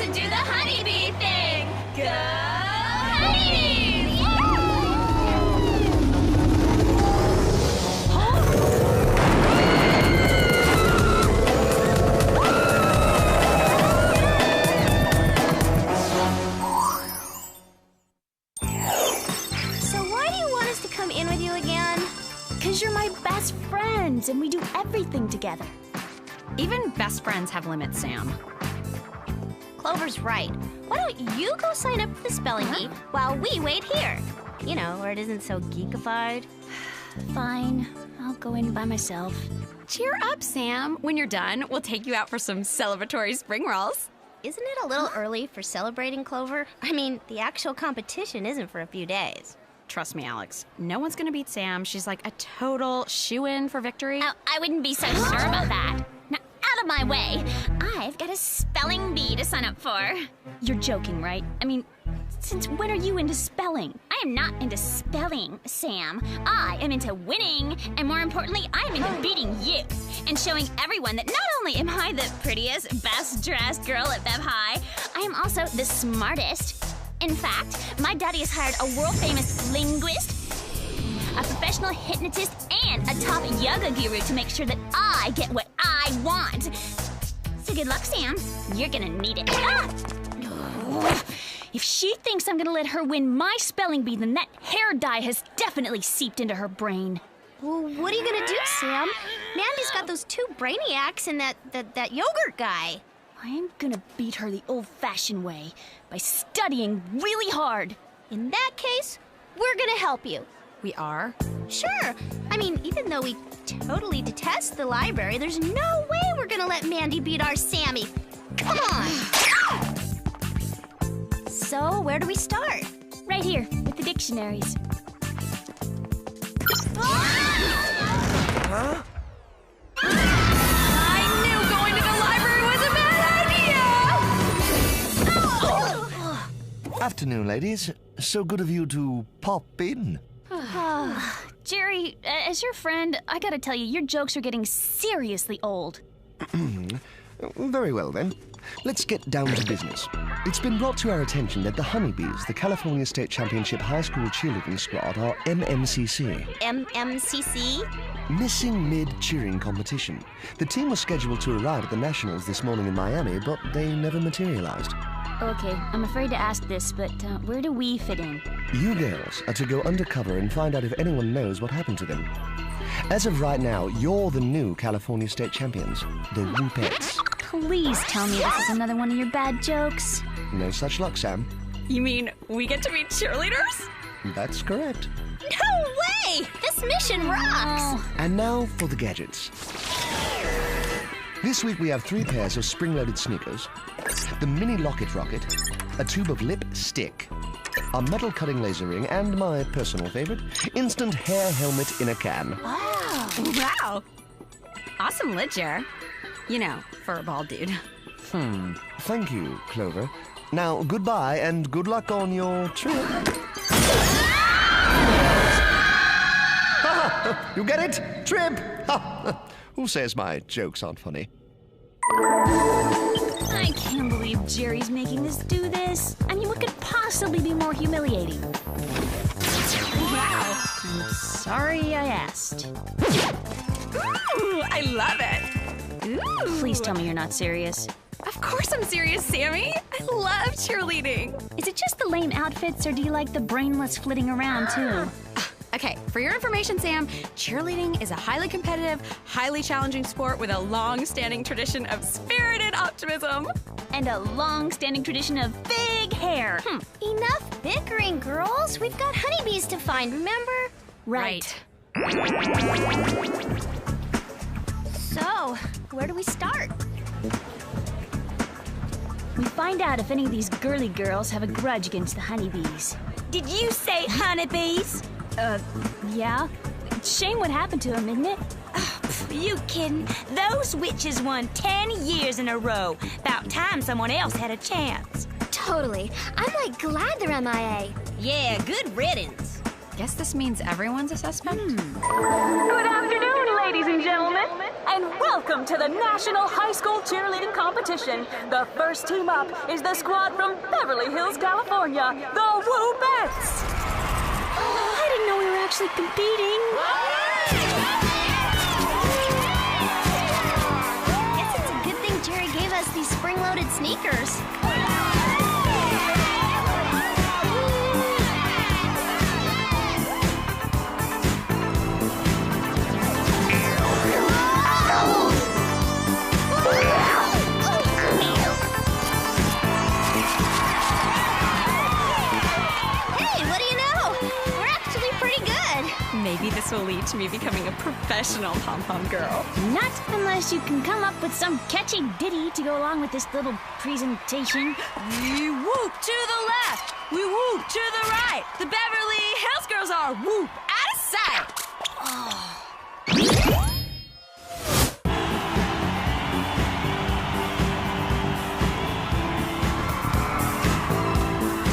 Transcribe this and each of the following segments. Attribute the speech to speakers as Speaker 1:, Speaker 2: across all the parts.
Speaker 1: to do the honeybee thing! Go honeybees!
Speaker 2: So why do you want us to come in with you again?
Speaker 3: 'Cause you're my best friends and we do everything together.
Speaker 1: Even best friends have limits, Sam.
Speaker 2: Clover's right. Why don't you go sign up for the spelling bee while we wait here? You know, where it isn't so geekified.
Speaker 3: Fine, I'll go in by myself.
Speaker 1: Cheer up, Sam. When you're done, we'll take you out for some celebratory spring rolls.
Speaker 2: Isn't it a little early for celebrating, Clover? I mean, the actual competition isn't for a few days.
Speaker 1: Trust me, Alex. No one's gonna beat Sam. She's like a total shoo-in for victory.
Speaker 2: Oh, I wouldn't be so sure about that. Now, out of my way. I've got a spelling bee to sign up for.
Speaker 3: You're joking, right? I mean, since when are you into spelling?
Speaker 2: I am not into spelling, Sam. I am into winning, and more importantly, I am into beating you and showing everyone that not only am I the prettiest, best-dressed girl at Bev High, I am also the smartest. In fact, my daddy has hired a world-famous linguist, a professional hypnotist, and a top yoga guru to make sure that I get what I want. So good luck, Sam. You're gonna need it. Ah!
Speaker 3: If she thinks I'm gonna let her win my spelling bee, then that hair dye has definitely seeped into her brain.
Speaker 2: Well, what are you gonna do, Sam? Mandy's got those two brainiacs and that yogurt guy.
Speaker 3: I'm gonna beat her the old-fashioned way, by studying really hard.
Speaker 2: In that case, we're gonna help you.
Speaker 1: We are?
Speaker 2: Sure. I mean, even though we totally detest the library, there's no way we're gonna let Mandy beat our Sammy. Come on! So, where do we start?
Speaker 3: Right here, with the dictionaries.
Speaker 1: Huh? I knew going to the library was a bad idea!
Speaker 4: Afternoon, ladies. So good of you to pop in.
Speaker 3: Jerry, as your friend, I gotta tell you, your jokes are getting seriously old.
Speaker 4: Very well, then. Let's get down to business. It's been brought to our attention that the Honeybees, the California State Championship High School Cheerleading Squad, are MMCC.
Speaker 2: MMCC?
Speaker 4: Missing mid-cheering competition. The team was scheduled to arrive at the Nationals this morning in Miami, but they never materialized.
Speaker 3: Okay, I'm afraid to ask this, but where do we fit in?
Speaker 4: You girls are to go undercover and find out if anyone knows what happened to them. As of right now, you're the new California State Champions, the Whoopettes.
Speaker 3: Please tell me this is another one of your bad jokes.
Speaker 4: No such luck, Sam.
Speaker 1: You mean we get to be cheerleaders?
Speaker 4: That's correct.
Speaker 2: No way! This mission rocks!
Speaker 4: And now for the gadgets. This week we have 3 pairs of spring-loaded sneakers, the mini locket rocket, a tube of lipstick, a metal cutting laser ring, and my personal favorite, instant hair helmet in a can.
Speaker 1: Wow! Awesome lid jar. You know, for a bald dude.
Speaker 4: Thank you, Clover. Now, goodbye and good luck on your trip. You get it? Trip! Who says my jokes aren't funny?
Speaker 3: I can't believe Jerry's making us do this. I mean, what could possibly be more humiliating?
Speaker 1: Wow!
Speaker 3: I'm sorry I asked.
Speaker 1: Ooh, I love it! Ooh.
Speaker 3: Please tell me you're not serious.
Speaker 1: Of course I'm serious, Sammy! I love cheerleading!
Speaker 3: Is it just the lame outfits, or do you like the brainless flitting around, too?
Speaker 1: Okay, for your information, Sam, cheerleading is a highly competitive, highly challenging sport with a long-standing tradition of spirited optimism.
Speaker 3: And a long-standing tradition of big hair.
Speaker 2: Enough bickering, girls. We've got honeybees to find, remember?
Speaker 3: Right.
Speaker 2: So, where do we start?
Speaker 3: We find out if any of these girly girls have a grudge against the honeybees.
Speaker 2: Did you say honeybees?
Speaker 3: Yeah? Shame what happened to them, isn't it?
Speaker 2: You kidding? Those witches won 10 years in a row. About time someone else had a chance. Totally. I'm like glad they're MIA. Yeah, good riddance.
Speaker 1: Guess this means everyone's a suspect?
Speaker 5: Good afternoon, ladies and gentlemen. and welcome to the National High School Cheerleading Competition. The first team up is the squad from Beverly Hills, California, the Woo-Bets.
Speaker 3: I didn't know we were actually competing.
Speaker 2: Guess it's a good thing Jerry gave us these spring-loaded sneakers.
Speaker 1: Maybe this will lead to me becoming a professional pom-pom girl.
Speaker 3: Not unless you can come up with some catchy ditty to go along with this little presentation.
Speaker 1: We whoop to the left. We whoop to the right. The Beverly Hills girls are whoop out of sight.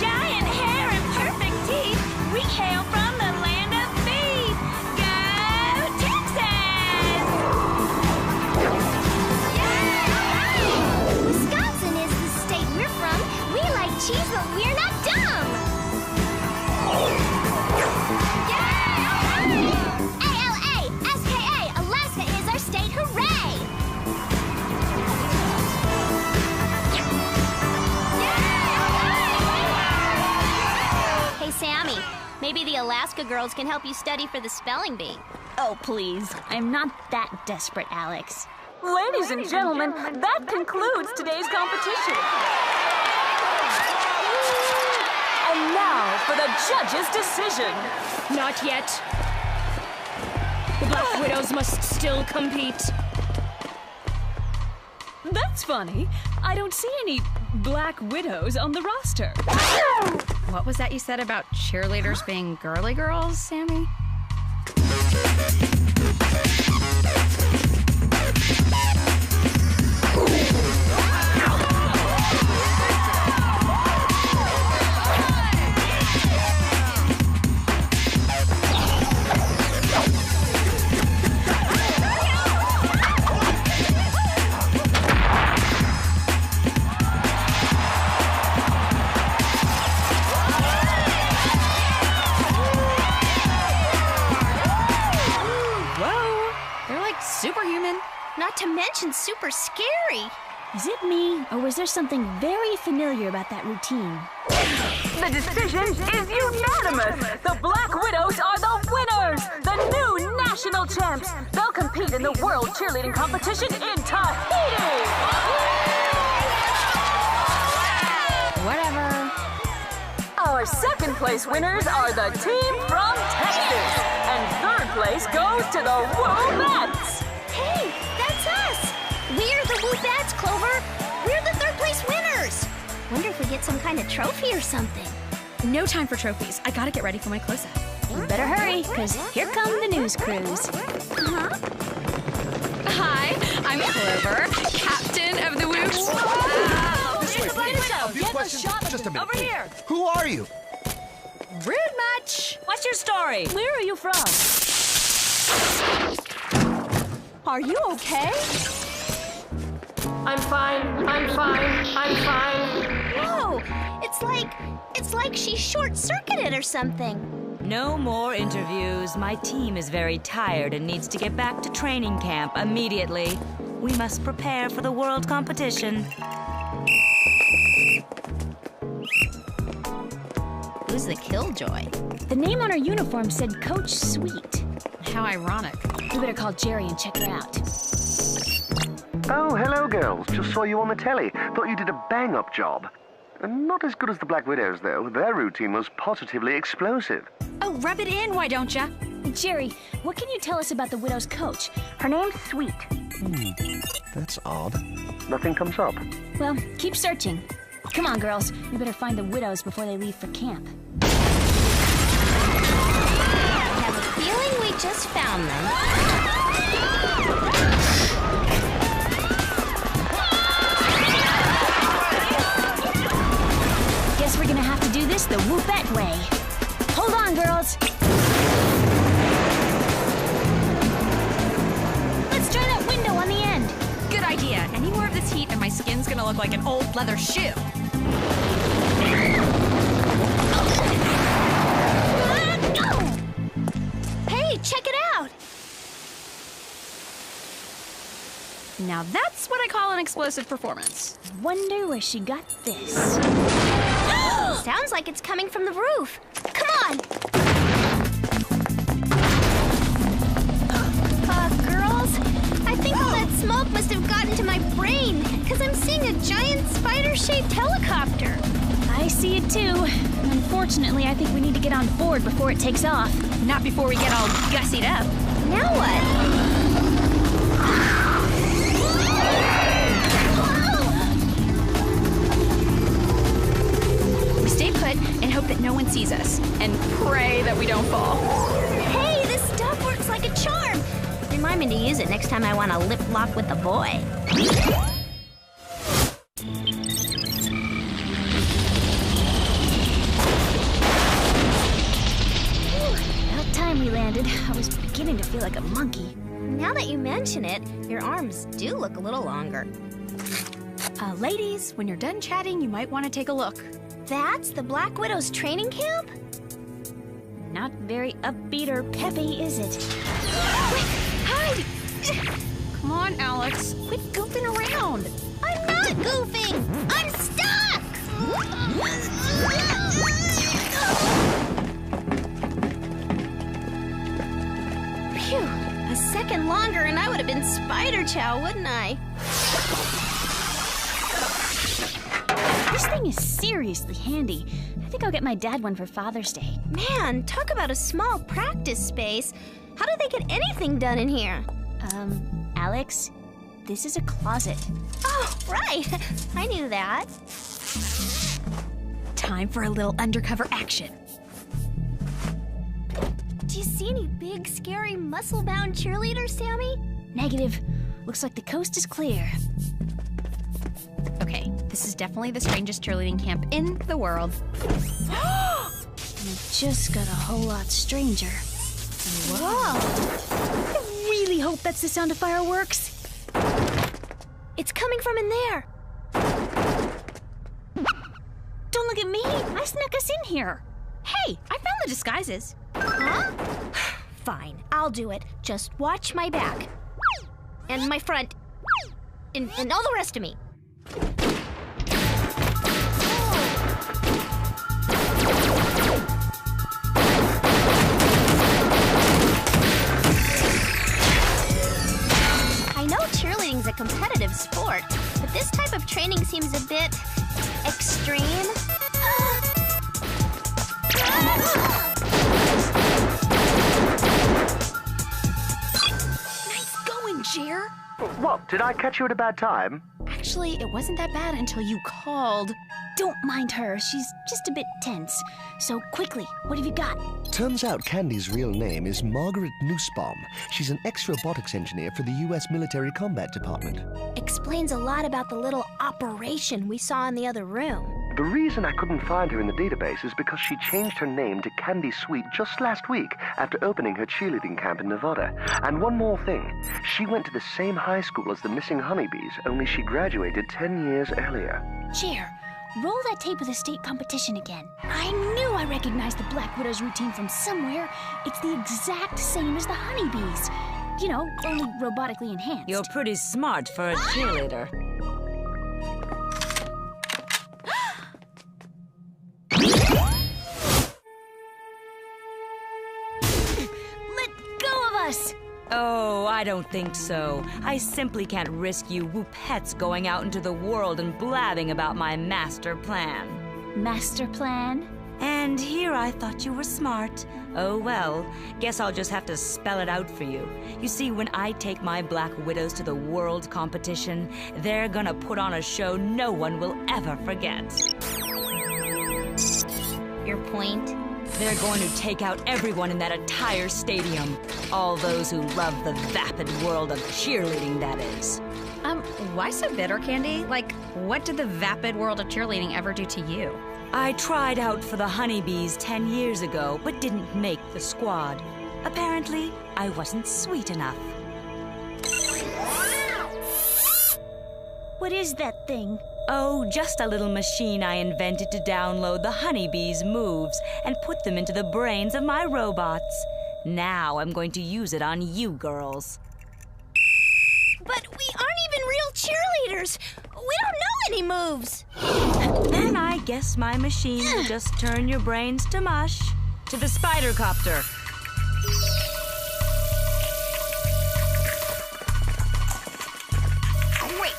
Speaker 3: Giant hair and perfect teeth. We hail from the land of beef. Go Texas!
Speaker 2: Wisconsin is the state we're from. We like cheese, but we're not dumb. ALA, SKA, Alaska is our state. Hooray! Hey, Sammy, maybe the Alaska girls can help you study for the spelling bee.
Speaker 3: Oh, please. I'm not that desperate, Alex.
Speaker 5: Ladies and gentlemen, that concludes today's competition. And now for the judge's decision.
Speaker 3: Not yet. The Black Widows must still compete.
Speaker 5: That's funny. I don't see any Black Widows on the roster.
Speaker 1: What was that you said about cheerleaders being girly girls, Sammy? Superhuman.
Speaker 2: Not to mention super scary.
Speaker 3: Is it me, or was there something very familiar about that routine?
Speaker 5: The decision is unanimous. The Black Widows are the winners, the new national champs. They'll compete in the World Cheerleading Competition in Tahiti.
Speaker 1: Whatever.
Speaker 5: Our second place winners are the team from Texas. And third place goes to the Woo-Bets.
Speaker 2: Hey, that's us! We're the Woo-Bats, Clover! We're the third place winners! Wonder if we get some kind of trophy or something.
Speaker 1: No time for trophies. I gotta get ready for my close-up.
Speaker 3: You better hurry, because here come the news crews.
Speaker 1: Hi, I'm Clover, captain of the Whoops.
Speaker 5: Wow!
Speaker 4: This way, please. A few questions. Just a minute.
Speaker 5: Over here.
Speaker 4: Who are you?
Speaker 1: Rude much.
Speaker 5: What's your story?
Speaker 3: Where are you from?
Speaker 5: Are you okay? I'm fine. I'm fine. I'm fine.
Speaker 2: Whoa! It's like she short-circuited or something.
Speaker 6: No more interviews. My team is very tired and needs to get back to training camp immediately. We must prepare for the world competition.
Speaker 1: Who's the killjoy?
Speaker 3: The name on her uniform said Coach Sweet.
Speaker 1: How ironic.
Speaker 3: We better call Jerry and check her out.
Speaker 4: Oh, hello, girls. Just saw you on the telly. Thought you did a bang-up job. Not as good as the Black Widows, though. Their routine was positively explosive.
Speaker 1: Oh, rub it in, why don't ya?
Speaker 3: Jerry, what can you tell us about the Widow's coach? Her name's Sweet.
Speaker 4: That's odd. Nothing comes up.
Speaker 3: Well, keep searching. Come on, girls. We better find the Widows before they leave for camp.
Speaker 2: I have a feeling we just found them.
Speaker 3: Guess we're gonna have to do this the Woo-Bet way. Hold on, girls.
Speaker 2: Let's try that window
Speaker 1: gonna look like an old leather shoe.
Speaker 3: Hey, check it out!
Speaker 1: Now that's what I call an explosive performance.
Speaker 3: Wonder where she got this.
Speaker 2: Sounds like it's coming from the roof. Come on! Girls, I think all that smoke must have gotten to my brain, because I'm seeing a giant spider-shaped helicopter.
Speaker 3: I see it too. Unfortunately, I think we need to get on board before it takes off.
Speaker 1: Not before we get all gussied up.
Speaker 2: Now what?
Speaker 1: We stay put and hope that no one sees us, and pray that we don't fall.
Speaker 2: Hey, this stuff works like a charm. Remind me to use it next time I want to lip lock with the boy.
Speaker 3: About time we landed. I was beginning to feel like a monkey.
Speaker 2: Now that you mention it, your arms do look a little longer.
Speaker 1: Ladies, when you're done chatting, you might want to take a look.
Speaker 2: That's the Black Widow's training camp?
Speaker 3: Not very upbeat or peppy, is it?
Speaker 2: Hide!
Speaker 1: Come on, Alex. Quit goofing around.
Speaker 2: I'm not goofing! I'm stuck! Phew! A second longer and I would have been Spider Chow, wouldn't I?
Speaker 3: This thing is seriously handy. I think I'll get my dad one for Father's Day.
Speaker 2: Man, talk about a small practice space. How do they get anything done in here?
Speaker 3: Alex, this is a closet.
Speaker 2: Oh, right. I knew that.
Speaker 1: Time for a little undercover action.
Speaker 2: Do you see any big, scary, muscle-bound cheerleaders, Sammy?
Speaker 3: Negative. Looks like the coast is clear.
Speaker 1: Okay, this is definitely the strangest cheerleading camp in the world.
Speaker 3: It just got a whole lot stranger.
Speaker 2: Whoa!
Speaker 3: I really hope that's the sound of fireworks.
Speaker 2: It's coming from in there.
Speaker 3: Don't look at me. I snuck us in here.
Speaker 1: Hey, I found the disguises.
Speaker 2: Huh? Fine, I'll do it. Just watch my back. And my front. And all the rest of me. I know cheerleading's a competitive sport, but this type of training seems a bit extreme.
Speaker 1: Nice going, Jer.
Speaker 4: What? Did I catch you at a bad time?
Speaker 1: Actually, it wasn't that bad until you called.
Speaker 3: Don't mind her. She's just a bit tense. So quickly, what have you got?
Speaker 4: Turns out Candy's real name is Margaret Nussbaum. She's an ex-robotics engineer for the U.S. Military Combat Department.
Speaker 2: Explains a lot about the little operation we saw in the other room.
Speaker 4: The reason I couldn't find her in the database is because she changed her name to Candy Sweet just last week after opening her cheerleading camp in Nevada. And one more thing, she went to the same high school as the missing honeybees, only she graduated 10 years earlier.
Speaker 3: Jer, roll that tape of the state competition again. I knew I recognized the Black Widow's routine from somewhere. It's the exact same as the honeybees. You know, only robotically enhanced.
Speaker 6: You're pretty smart for a cheerleader.
Speaker 3: Let go of us!
Speaker 6: Oh, I don't think so. I simply can't risk you whoopettes going out into the world and blabbing about my master plan.
Speaker 3: Master plan?
Speaker 6: And here I thought you were smart. Oh well, guess I'll just have to spell it out for you. You see, when I take my Black Widows to the world competition, they're gonna put on a show no one will ever forget.
Speaker 2: Your point?
Speaker 6: They're going to take out everyone in that entire stadium. All those who love the vapid world of cheerleading, that is.
Speaker 1: Why so bitter, Candy? Like, what did the vapid world of cheerleading ever do to you?
Speaker 6: I tried out for the honeybees 10 years ago, but didn't make the squad. Apparently, I wasn't sweet enough.
Speaker 3: What is that thing?
Speaker 6: Oh, just a little machine I invented to download the honeybees' moves and put them into the brains of my robots. Now I'm going to use it on you girls.
Speaker 3: But we aren't even real cheerleaders. We don't know any moves.
Speaker 6: Then I guess my machine will just turn your brains to mush. To the spider copter.
Speaker 3: Great.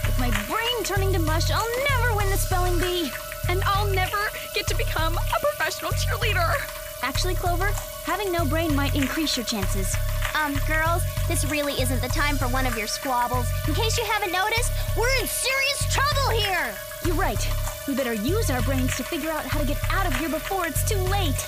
Speaker 3: With my brain turning to mush, I'll never win the spelling bee.
Speaker 1: And I'll never get to become a professional cheerleader.
Speaker 3: Actually, Clover, having no brain might increase your chances.
Speaker 7: Girls, this really isn't the time for one of your squabbles. In case you haven't noticed, we're in serious trouble here!
Speaker 3: You're right. We better use our brains to figure out how to get out of here before it's too late.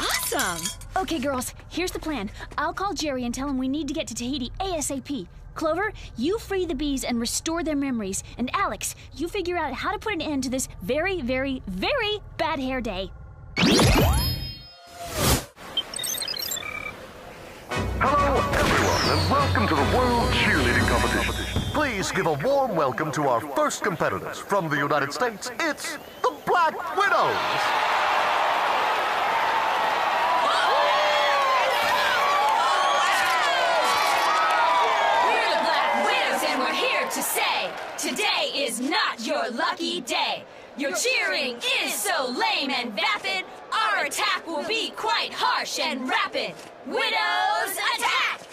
Speaker 1: Awesome!
Speaker 3: Okay, girls, here's the plan. I'll call Jerry and tell him we need to get to Tahiti ASAP. Clover, you free the bees and restore their memories. And Alex, you figure out how to put an end to this very, very, very bad hair day.
Speaker 8: Hello, everyone, and welcome to the World Cheerleading Competition. Please give a warm welcome to our first competitors from the United States. It's the Black Widows.
Speaker 9: To say, today is not your lucky day. Your cheering is so lame and vapid, our attack will be quite harsh and rapid. Widows attack!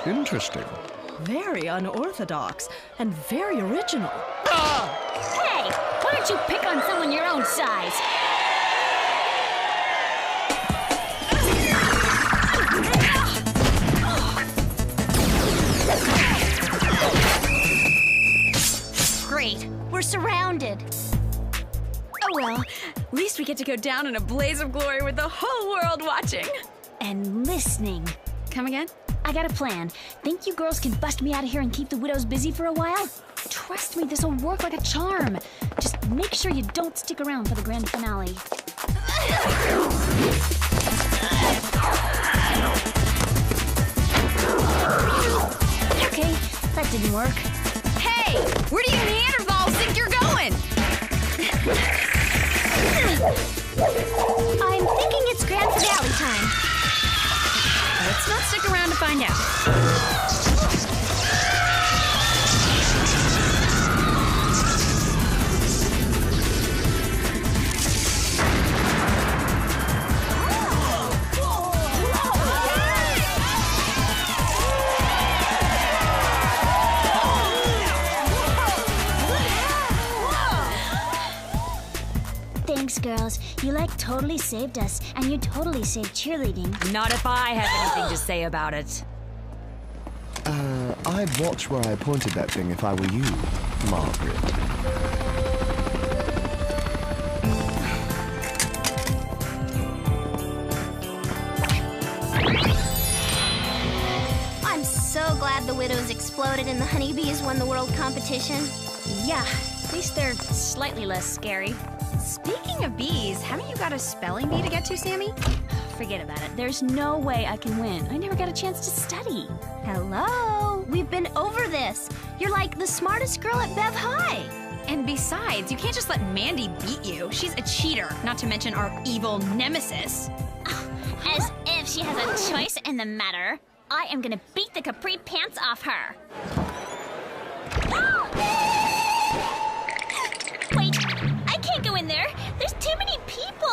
Speaker 4: Interesting.
Speaker 10: Very unorthodox and very original.
Speaker 3: Hey, why don't you pick on someone your own size?
Speaker 7: Great, we're surrounded.
Speaker 1: Oh well, at least we get to go down in a blaze of glory with the whole world watching.
Speaker 3: And listening.
Speaker 1: Come again?
Speaker 3: I got a plan. Think you girls can bust me out of here and keep the widows busy for a while? Trust me, this'll work like a charm. Just make sure you don't stick around for the grand finale. Okay, that didn't work.
Speaker 1: Hey, where do you Neanderthals think you're going?
Speaker 7: I'm thinking it's grand finale time.
Speaker 1: Let's not stick around to find out.
Speaker 3: Thanks, girls. You totally saved us, and you totally saved cheerleading.
Speaker 6: Not if I have anything to say about it.
Speaker 4: I'd watch where I pointed that thing if I were you, Margaret.
Speaker 7: I'm so glad the widows exploded and the honeybees won the world competition.
Speaker 3: Yeah, at least they're slightly less scary.
Speaker 1: Speaking of bees, haven't you got a spelling bee to get to, Sammy?
Speaker 3: Forget about it. There's no way I can win. I never got a chance to study.
Speaker 7: Hello, we've been over this. You're like the smartest girl at Bev High.
Speaker 1: And besides, you can't just let Mandy beat you. She's a cheater, not to mention our evil nemesis.
Speaker 2: As if she has a choice in the matter. I am gonna beat the capri pants off her. Wait, I can't go in there. There's too many people.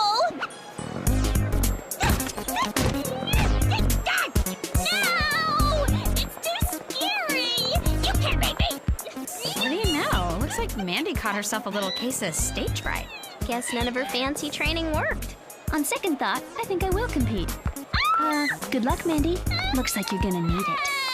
Speaker 2: No! It's too scary. You can't make me.
Speaker 1: What do you know? Looks like Mandy caught herself a little case of stage fright.
Speaker 7: Guess none of her fancy training worked.
Speaker 3: On second thought, I think I will compete. Good luck, Mandy. Looks like you're gonna need it.